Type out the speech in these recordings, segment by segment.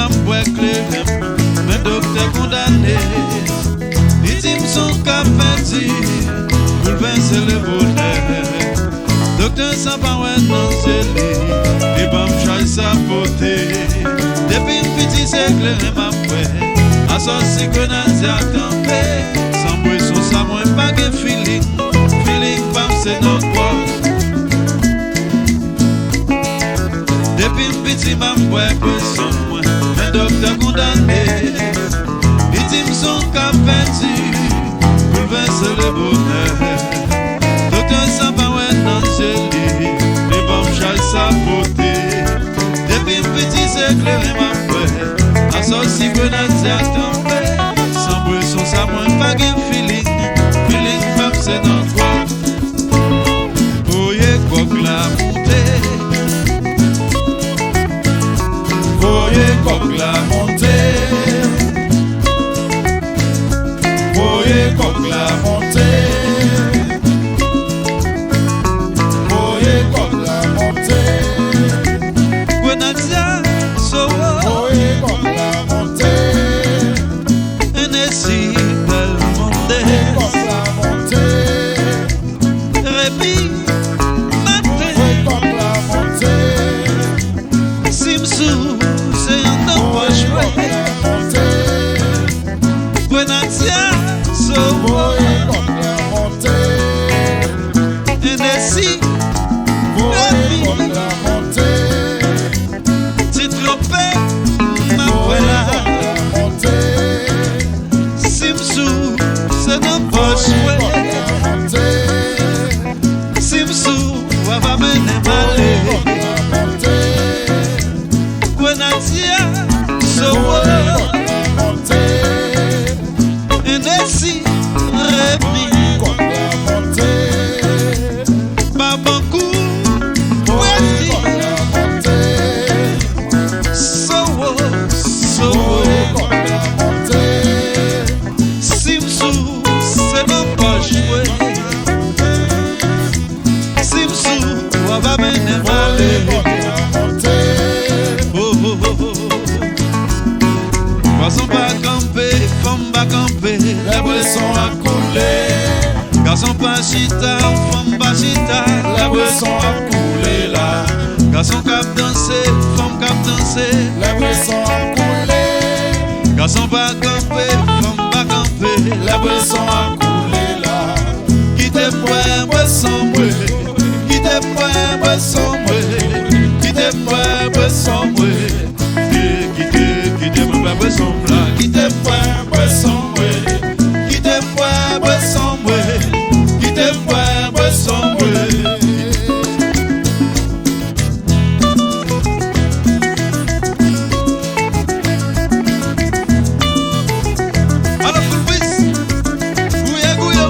m'a bouclé, mais docteur condamné. Il dit son café bouleverser le bonheur. Docteur sans pas non c'est lui, il va me changer sa beauté. Depuis une petite siècle, m'a boué, associé que n'a pas campé. Sans bruit sur sa moi pas de feeling, feeling femme c'est notre quoi. Depuis une petite m'a boué que son moi, un docteur condamné. Il dit son café bouleverser le bonheur. Docteur sans pas non c'est lui, il va me changer sa beauté. Depuis une petite siècle, m'a boué, associé que n'a pas campé. Sans bruit sur sa moi pas de feeling, feeling femme c'est notre quoi. Voyez quoi que la montée. Voyez comme la montée. Voyez comme la montée. Voyez comme la montée. Gwenadia, so voyez comme la montée. Hennessy, belle montée. Voyez comme la montée. Rémi, matin. Voyez comme la montée. Simsou. Gwenadia, so voyez comme la montée. Hennessy, voyez comme la montée. Titropé, ma voilà. Simsou, c'est nos poches. Simsou, va mener malé. Gwenadia, so voyez. Hennessy, Rémi, comme la montée. Babankou, voici comme la montée. Sowo, comme la montée. Simsou, c'est nos poches. Simsou, on va mener malé. Oh, oh, oh, oh. Garçon pas camper, femme pas camper, la boisson a coulé. Garçon pas chita, femme pas chita, la boisson a coulé là. Garçon cap danser, femme cap danser, la boisson a coulé. Garçon pas camper, femme pas camper, la boisson a coulé là. Quitte point boisson brûlé, quitte point boisson brûlé, quitte point boisson brûlé. Quitte point boisson brûlé, quitte point boisson brûlé, quitte point boisson brûlé, quitte point boisson brûlé. Alors pour le bis, gouya gouya.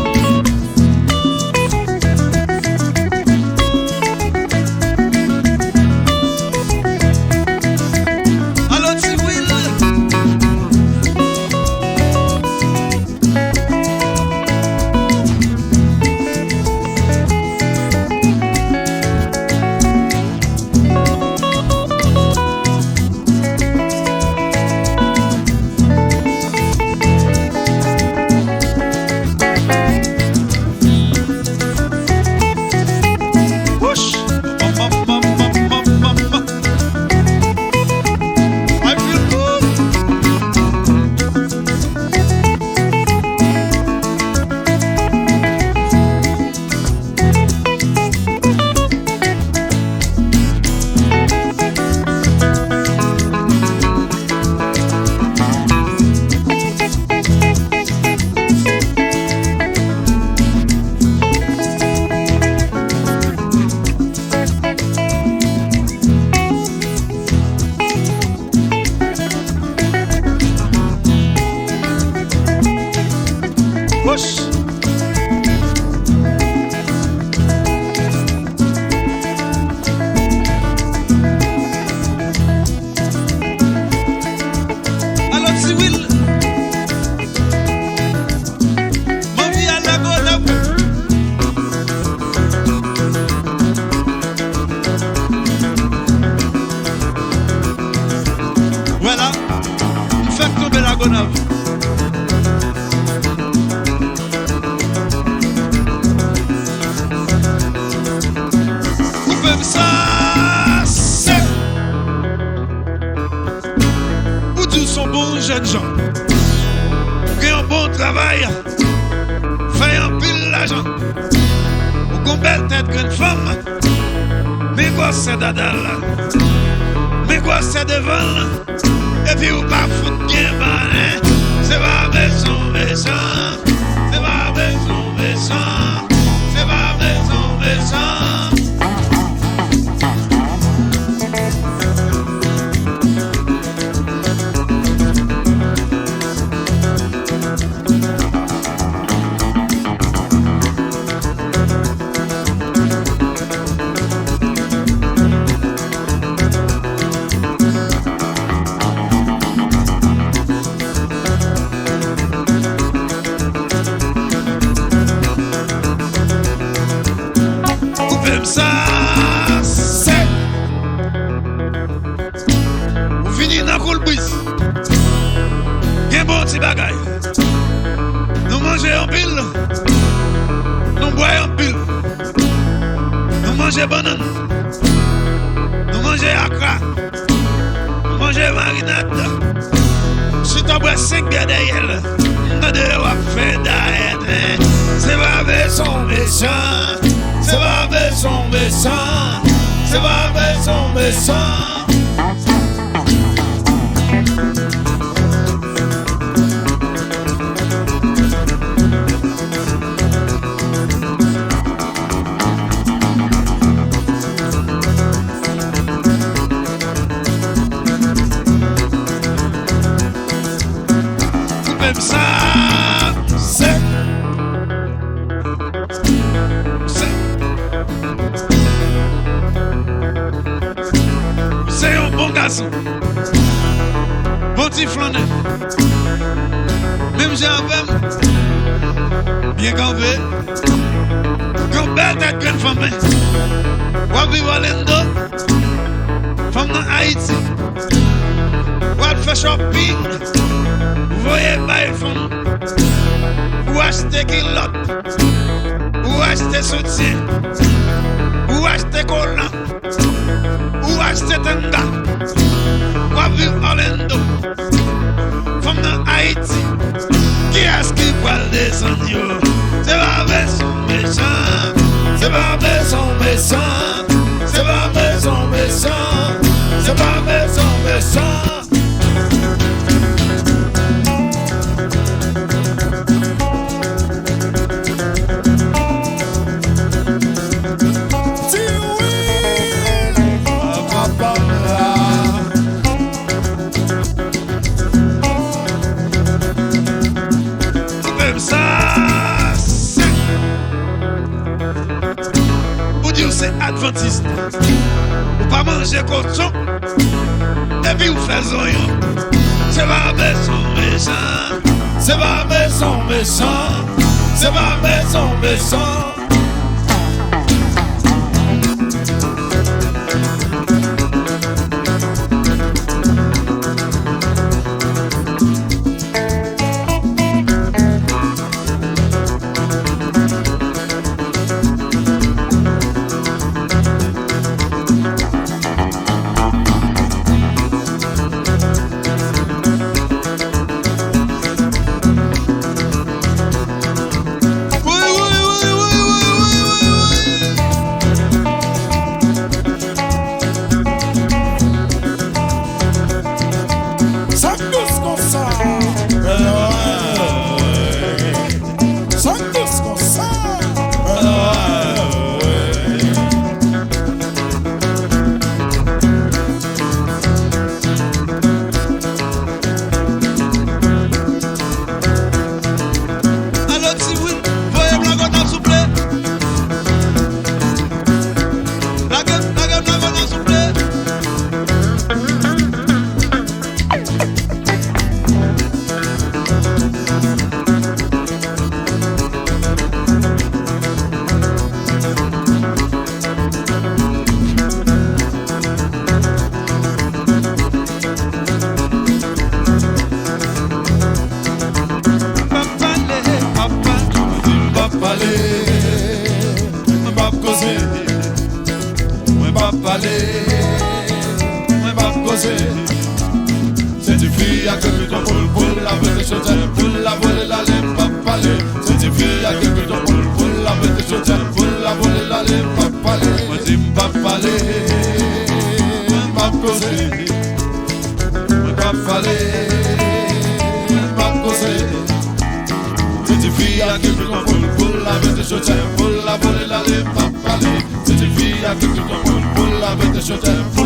Bonav. Coupez ça, c'est. Vous tous sont bons jeunes gens. Qui ont un bon travail. Fait un pile l'argent. Vous avez une belle tête grande femme. Mais quoi c'est dadal. Mais quoi c'est devant. Et puis vous pas foutre bien malin. C'est pas maison méchant. C'est pas maison méchant. C'est pas maison méchant. Ça, c'est. Vous finissez dans le coulbis. Bien bon petit bagaille. Nous mangeons en pile. Nous boyons en pile. Nous mangeons banane. Nous mangeons accra. Nous mangeons marinade. Si tu bois 5 bières derrière, nous devons faire d'aide. C'est pas maison méchant. C'est pas méchant, méchant. C'est pas méchant, méchant. Même ça, c'est. C'est un bon garçon, bon petit flaneur. Même j'ai un même, bien campé, comme belle tête grande femme. Ou vivre à l'Endo, femme dans Haïti. Ou faire shopping, vous voyez pas les femmes. Ou acheter culotte, ou acheter soutien, ou acheter collant. Ou acheter tanga, ou vivre Orlando, femme dans Haïti. Qui est-ce qui parle des agneaux? C'est pas maison méchant, c'est pas maison méchant, c'est pas maison méchant, c'est pas maison méchant. C'est adventiste. Ou pas manger cochon. Et puis vous faites oignon. C'est pas maison méchant. C'est pas maison méchant. C'est pas maison méchant. causer. C'est une fille à quelques temps pour la bête chaudière, pour la voler la lèvre, pas parler. C'est une fille à quelques temps pour la bête chaudière, pour la voler la lèvre, pas parler. Moi dis pas parler, Pas causer, pas parler, pas causer. C'est une fille à quelques temps pour la bête chaudière, pour la voler la lèvre, pas parler. C'est une fille à quelques temps pour la bête chaudière.